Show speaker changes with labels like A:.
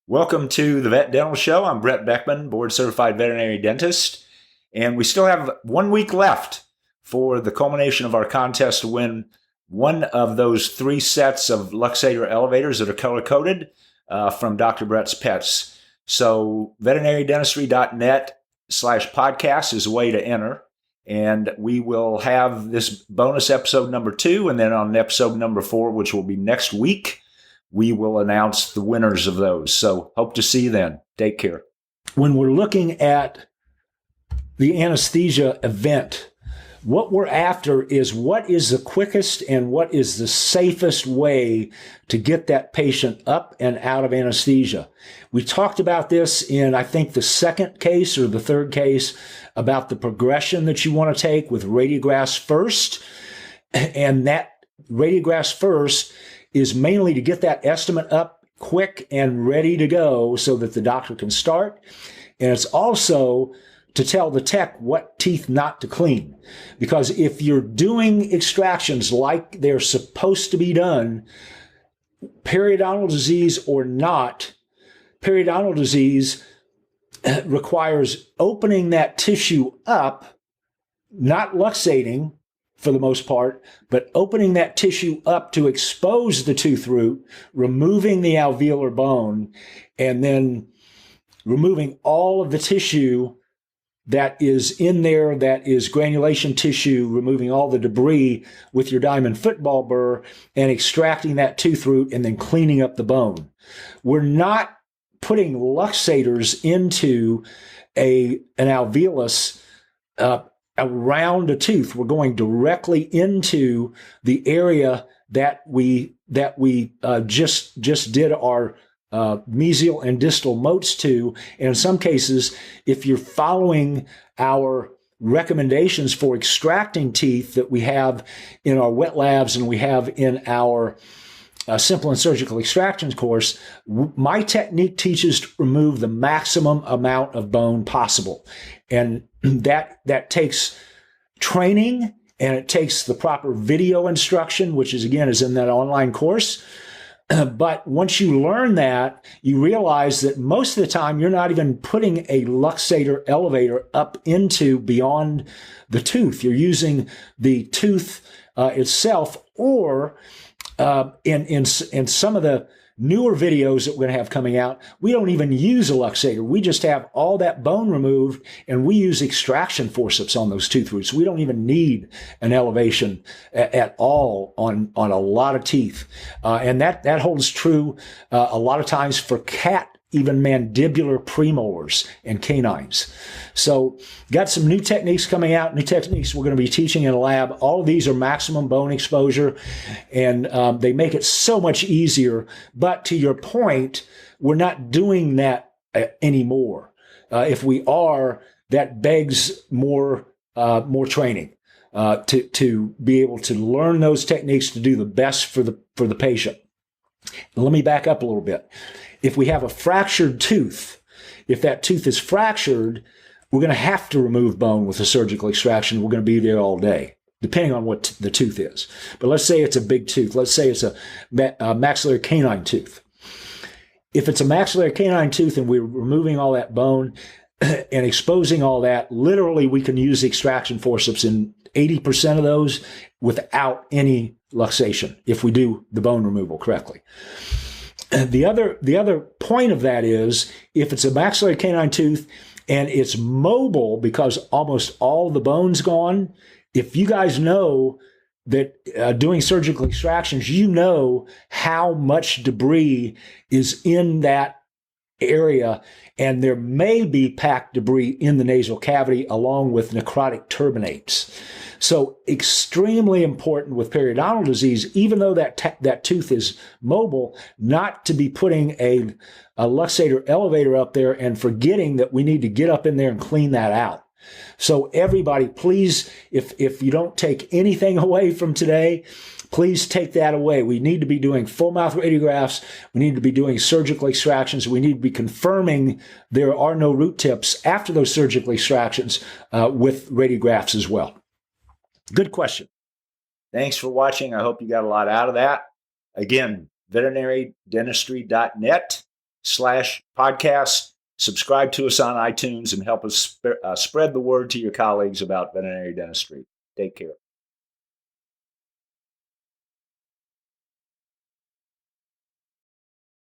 A: Welcome to the Vet Dental Show. I'm Brett Beckman, board certified veterinary dentist, and we still have 1 week left for the culmination of our contest to win one of those 3 sets of Luxator elevators that are color coded from Dr. Brett's Pets. So veterinarydentistry.net/podcast is a way to enter, and we will have this bonus episode number 2, and then on episode number 4, which will be next week, we will announce the winners of those. So hope to see you then. Take care. When we're looking at the anesthesia event, what we're after is what is the quickest and what is the safest way to get that patient up and out of anesthesia. We talked about this in, I think, the second case or the third case about the progression that you want to take with radiographs first. And that radiographs first is mainly to get that estimate up quick and ready to go so that the doctor can start. And it's also to tell the tech what teeth not to clean. Because if you're doing extractions like they're supposed to be done, periodontal disease or not, periodontal disease requires opening that tissue up, not luxating, for the most part, but opening that tissue up to expose the tooth root, removing the alveolar bone, and then removing all of the tissue that is in there, that is granulation tissue, removing all the debris with your diamond football burr and extracting that tooth root and then cleaning up the bone. We're not putting luxators into an alveolus around a tooth. We're going directly into the area that we just did our mesial and distal moats to. And in some cases, if you're following our recommendations for extracting teeth that we have in our wet labs and we have in our simple and surgical extractions course, my technique teaches to remove the maximum amount of bone possible. And that takes training, and it takes the proper video instruction, which is in that online course. But once you learn that, you realize that most of the time you're not even putting a luxator elevator up into beyond the tooth. You're using the tooth itself, or in some of the newer videos that we're going to have coming out, we don't even use a luxator. We just have all that bone removed, and we use extraction forceps on those tooth roots. We don't even need an elevation at all on a lot of teeth. And that holds true a lot of times for cat, even mandibular premolars and canines. So got some new techniques coming out, new techniques we're going to be teaching in a lab. All of these are maximum bone exposure, and they make it so much easier. But to your point, we're not doing that anymore. If we are, that begs more training to be able to learn those techniques to do the best for the patient. Let me back up a little bit. If we have a fractured tooth, if that tooth is fractured, we're going to have to remove bone with a surgical extraction. We're going to be there all day, depending on what the tooth is. But let's say it's a big tooth. Let's say it's a maxillary canine tooth. If it's a maxillary canine tooth and we're removing all that bone and exposing all that, literally we can use extraction forceps in 80% of those without any luxation if we do the bone removal correctly. The other point of that is, if it's a maxillary canine tooth and it's mobile because almost all the bone's gone, if you guys know that doing surgical extractions, you know how much debris is in that area, and there may be packed debris in the nasal cavity along with necrotic turbinates. So extremely important with periodontal disease, even though that tooth is mobile, not to be putting a luxator elevator up there and forgetting that we need to get up in there and clean that out. So everybody, please, if you don't take anything away from today, please take that away. We need to be doing full mouth radiographs. We need to be doing surgical extractions. We need to be confirming there are no root tips after those surgical extractions with radiographs as well. Good question. Thanks for watching. I hope you got a lot out of that. Again, veterinarydentistry.net. veterinary.com/podcast. Subscribe to us on iTunes and help us spread the word to your colleagues about veterinary dentistry. Take care.